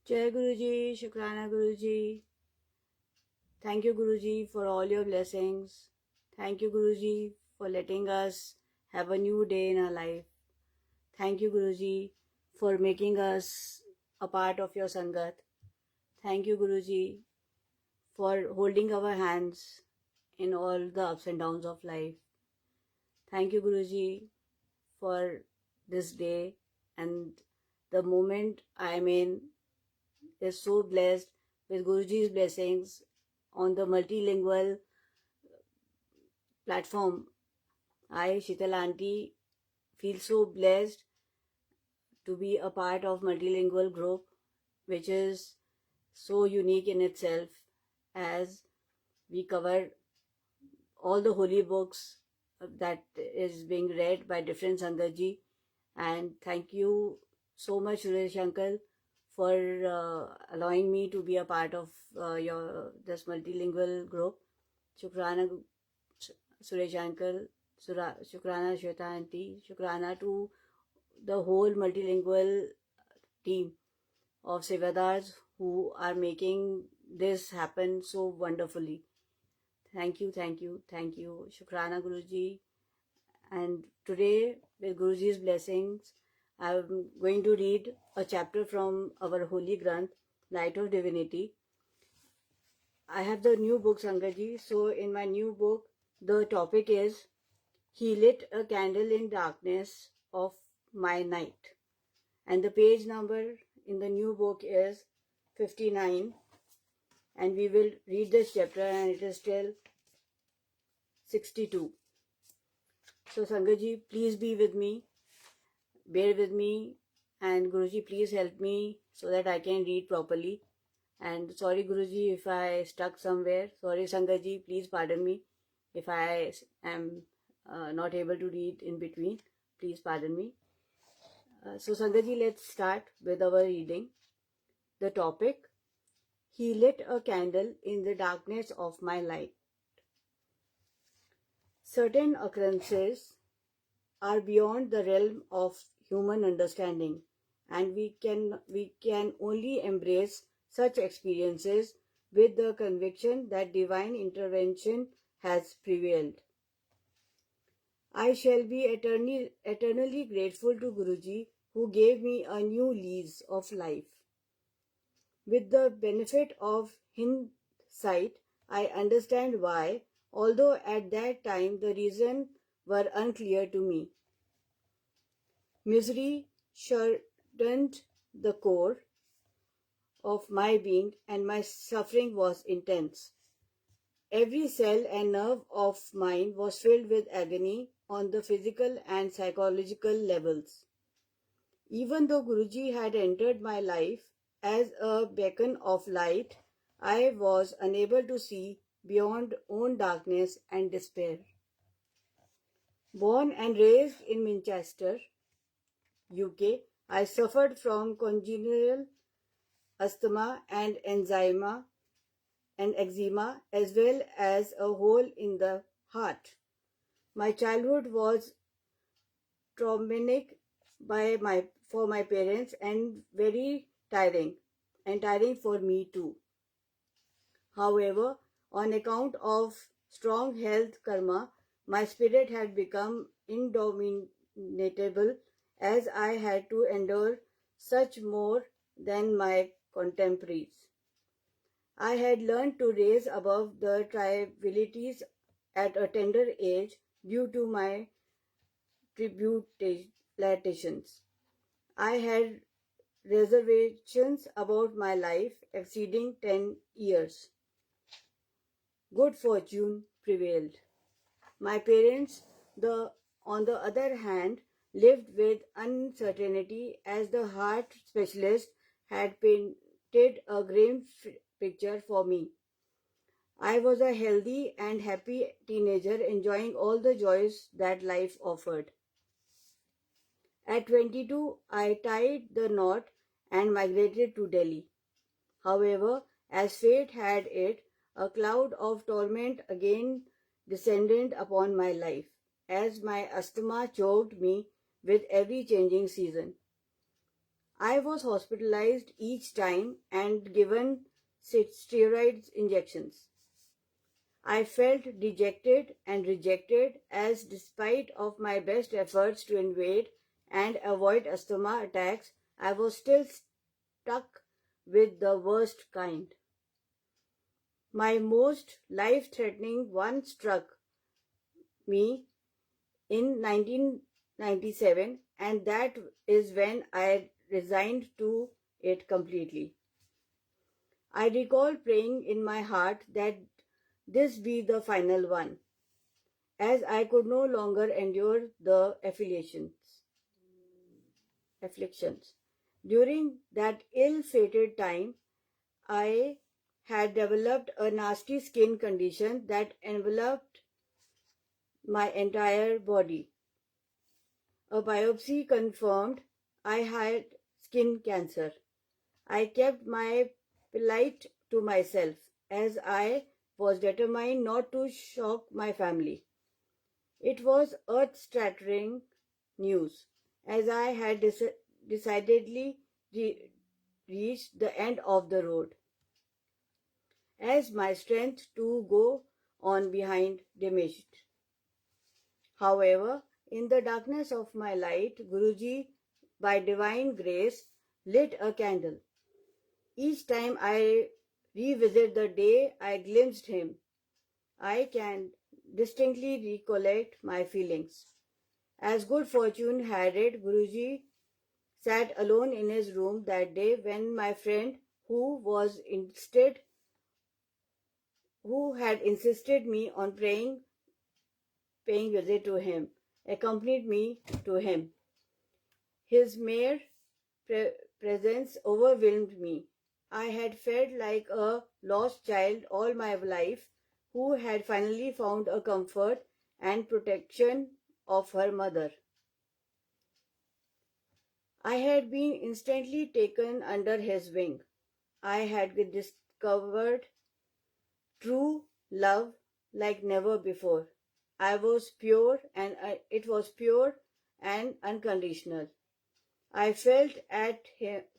Jai Guruji, Shukrana Guruji. Thank you Guruji for all your blessings. Thank you Guruji for letting us have a new day in our life. Thank you Guruji for making us a part of your Sangat. Thank you Guruji for holding our hands in all the ups and downs of life. Thank you Guruji for this day, and the moment I am in is so blessed with Guruji's blessings on the multilingual platform. I, Sheetal Aunty, feel so blessed to be a part of multilingual group, which is so unique in itself, as we cover all the holy books that is being read by different Sangatji. And thank you so much, Suresh Uncle, for allowing me to be a part of this multilingual group. Shukrana Suresh Uncle, Shukrana Shweta Aunty, Shukrana to the whole multilingual team of Sevadars who are making this happen so wonderfully. Thank you, thank you, thank you. Shukrana Guruji. And today, with Guruji's blessings, I'm going to read a chapter from our holy Granth, Light of Divinity. I have the new book, Sangatji. So in my new book, the topic is, He lit a candle in darkness of my night. And the page number in the new book is 59. And we will read this chapter, and it is till 62. So Sangatji, please be with me, bear with me, and Guruji, please help me so that I can read properly. And sorry Guruji if I stuck somewhere. Sorry Sangatji, please pardon me if I am not able to read in between. Please pardon me. So Sangatji, let's start with our reading. The topic, He lit a candle in the darkness of my life. Certain occurrences are beyond the realm of human understanding, and we can only embrace such experiences with the conviction that divine intervention has prevailed. I shall be eternally grateful to Guruji, who gave me a new lease of life. With the benefit of hindsight, I understand why, although at that time the reasons were unclear to me. Misery shortened the core of my being, and my suffering was intense. Every cell and nerve of mine was filled with agony on the physical and psychological levels. Even though Guruji had entered my life as a beacon of light, I was unable to see beyond own darkness and despair. Born and raised in Manchester, UK, I suffered from congenital asthma and eczema, as well as a hole in the heart. My childhood was traumatic for my parents and very tiring for me too. However, on account of strong health karma, my spirit had become indomitable, as I had to endure such more than my contemporaries. I had learned to raise above the trivialities at a tender age due to my tribulations. I had reservations about my life exceeding 10 years. Good fortune prevailed. My parents, on the other hand, lived with uncertainty, as the heart specialist had painted a grim picture for me. I was a healthy and happy teenager, enjoying all the joys that life offered. At 22, I tied the knot and migrated to Delhi. However, as fate had it, a cloud of torment again descended upon my life, as my asthma choked me with every changing season. I was hospitalized each time and given steroid injections. I felt dejected and rejected as despite of my best efforts to invade and avoid asthma attacks, I was still stuck with the worst kind. My most life-threatening one struck me in 1997, and that is when I resigned to it completely. I recall praying in my heart that this be the final one, as I could no longer endure the afflictions. During that ill-fated time, I had developed a nasty skin condition that enveloped my entire body. A biopsy confirmed I had skin cancer. I kept my plight to myself as I was determined not to shock my family. It was earth-shattering news, as I had decidedly reached the end of the road, as my strength to go on behind diminished. However, in the darkness of my light, Guruji, by divine grace, lit a candle. Each time I revisit the day I glimpsed him, I can distinctly recollect my feelings. As good fortune had it, Guruji sat alone in his room that day when my friend, who had insisted me on paying visit to him, accompanied me to him. His mere presence overwhelmed me. I had felt like a lost child all my life who had finally found a comfort and protection of her mother. I had been instantly taken under his wing. I had discovered true love like never before. It was pure and unconditional. I felt at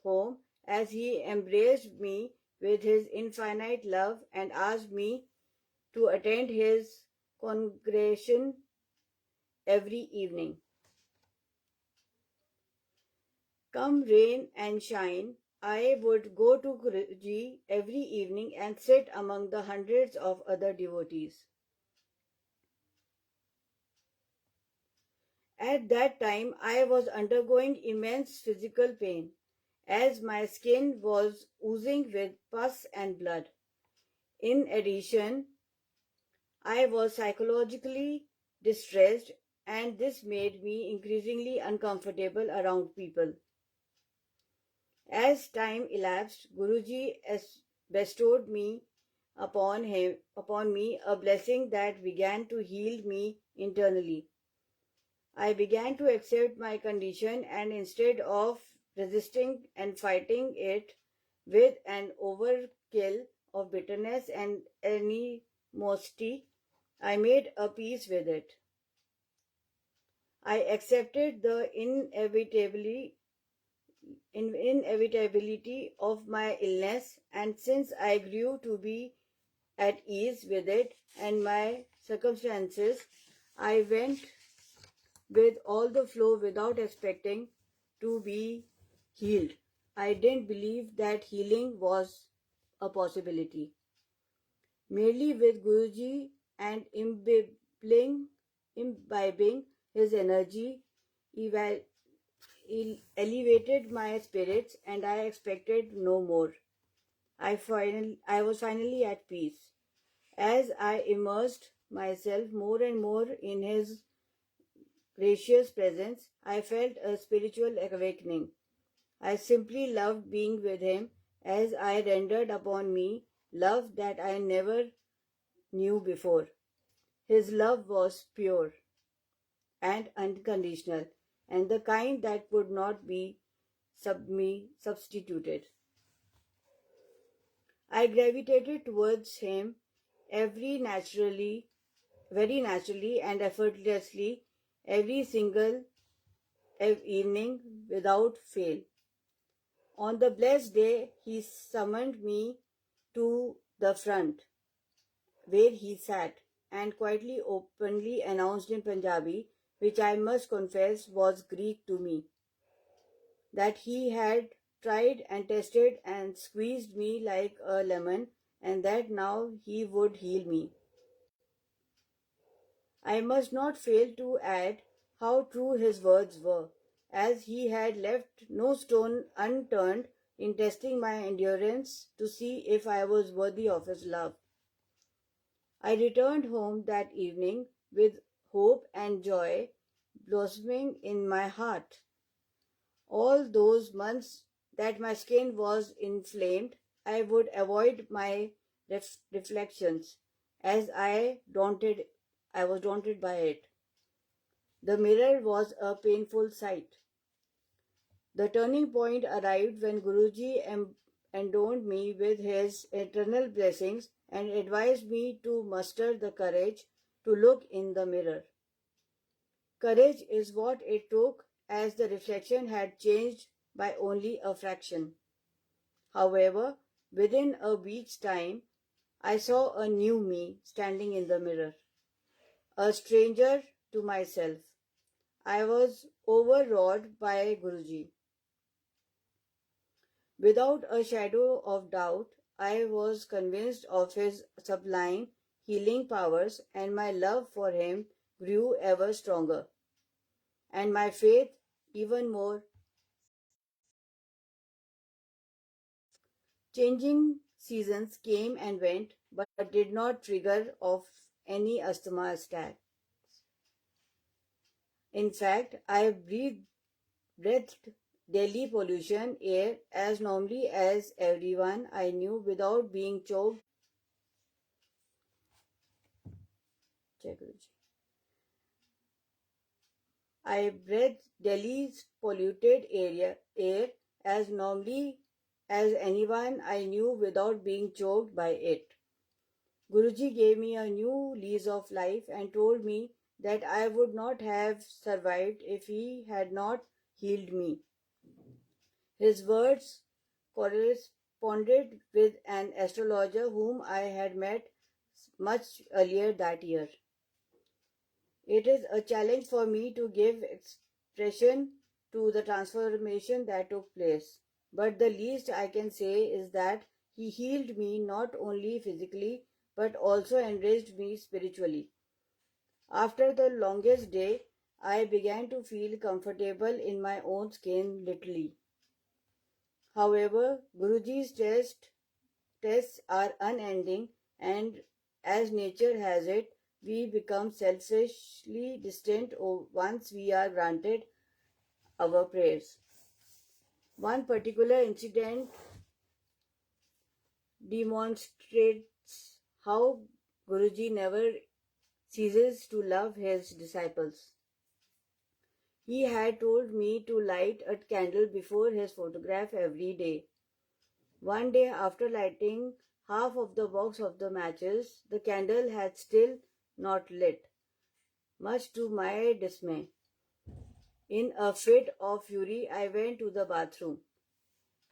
home as he embraced me with his infinite love and asked me to attend his congregation every evening. Come rain and shine, I would go to Guruji every evening and sit among the hundreds of other devotees. At that time, I was undergoing immense physical pain, as my skin was oozing with pus and blood. In addition, I was psychologically distressed, and this made me increasingly uncomfortable around people. As time elapsed, Guruji bestowed upon me a blessing that began to heal me internally. I began to accept my condition, and instead of resisting and fighting it with an overkill of bitterness and animosity, I made a peace with it. I accepted the inevitability of my illness, and since I grew to be at ease with it and my circumstances, I went with all the flow without expecting to be healed. I didn't believe that healing was a possibility. Merely with Guruji and imbibing his energy, elevated my spirits, and I expected no more. I was finally at peace. As I immersed myself more and more in his gracious presence, I felt a spiritual awakening. I simply loved being with him as I rendered upon me love that I never knew before. His love was pure and unconditional, and the kind that would not be substituted. I gravitated towards him every naturally, very naturally and effortlessly every single evening without fail. On the blessed day, he summoned me to the front, where he sat, and quietly, openly announced in Punjabi, which I must confess was Greek to me, that he had tried and tested and squeezed me like a lemon, and that now he would heal me. I must not fail to add how true his words were, as he had left no stone unturned in testing my endurance to see if I was worthy of his love. I returned home that evening with hope and joy blossoming in my heart. All those months that my skin was inflamed, I would avoid my reflections, as I was daunted by it. The mirror was a painful sight. The turning point arrived when Guruji endowed me with his eternal blessings and advised me to muster the courage to look in the mirror. Courage is what it took, as the reflection had changed by only a fraction. However, within a week's time, I saw a new me standing in the mirror, a stranger to myself. I was overawed by Guruji. Without a shadow of doubt, I was convinced of his sublime healing powers, and my love for him grew ever stronger, and my faith even more. Changing seasons came and went, but did not trigger off any asthma attack. In fact, I breathed Delhi pollution air as normally as everyone I knew without being choked. I breathed Delhi's polluted air as normally as anyone I knew without being choked by it. Guruji gave me a new lease of life and told me that I would not have survived if he had not healed me. His words corresponded with an astrologer whom I had met much earlier that year. It is a challenge for me to give expression to the transformation that took place. But the least I can say is that he healed me not only physically but also enriched me spiritually. After the longest day, I began to feel comfortable in my own skin literally. However, Guruji's tests are unending, and as nature has it, we become selfishly distant once we are granted our prayers. One particular incident demonstrates how Guruji never ceases to love his disciples. He had told me to light a candle before his photograph every day. One day, after lighting half of the box of the matches, the candle had still not lit, much to my dismay. In a fit of fury, I went to the bathroom,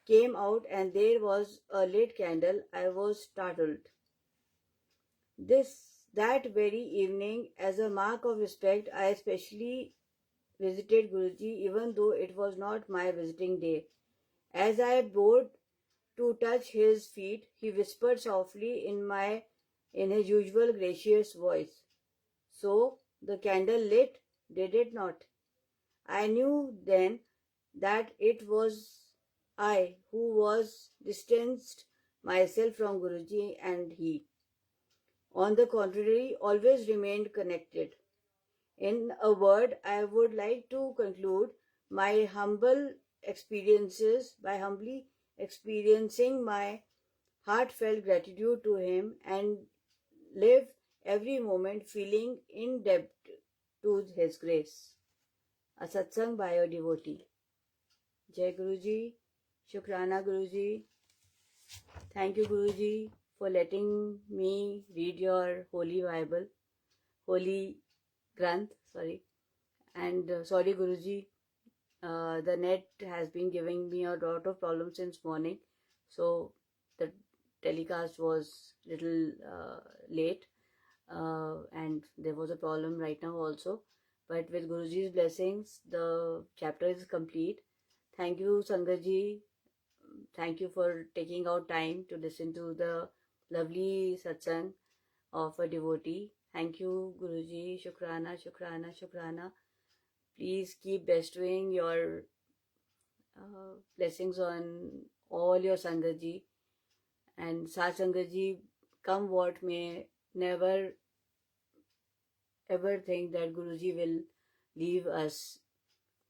came out, and there was a lit candle. I was startled. That very evening, as a mark of respect, I especially visited Guruji, even though it was not my visiting day. As I bowed to touch his feet, he whispered softly in his usual gracious voice. So the candle lit, did it not? I knew then that it was I who was distanced myself from Guruji, and he, on the contrary, always remained connected. In a word, I would like to conclude my humble experiences by humbly experiencing my heartfelt gratitude to him, and live every moment feeling in debt to his grace. A satsang by a devotee. Jai Guruji, Shukrana Guruji. Thank you Guruji for letting me read your holy Bible, holy Granth, sorry. And sorry Guruji, The net has been giving me a lot of problems since morning, so the telecast was little late, and there was a problem right now also. But with Guruji's blessings, the chapter is complete. Thank you, Sangaji. Thank you for taking out time to listen to the lovely satsang of a devotee. Thank you, Guruji. Shukrana, Shukrana, Shukrana. Please keep bestowing your blessings on all your Sangaji. And Sat Sangaji, come what may, never ever think that Guruji will leave us.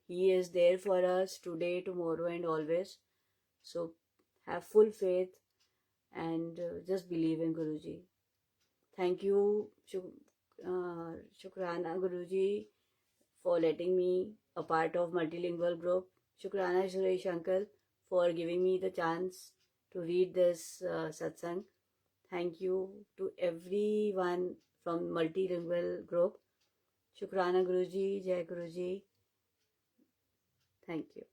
He is there for us today, tomorrow, and always. So have full faith and just believe in Guruji. Thank you, Shukrana Guruji, for letting me a part of multilingual group. Shukrana Suresh Uncle for giving me the chance to read this satsang. Thank you to everyone from multilingual group. Shukrana Guruji, Jai Guruji. Thank you.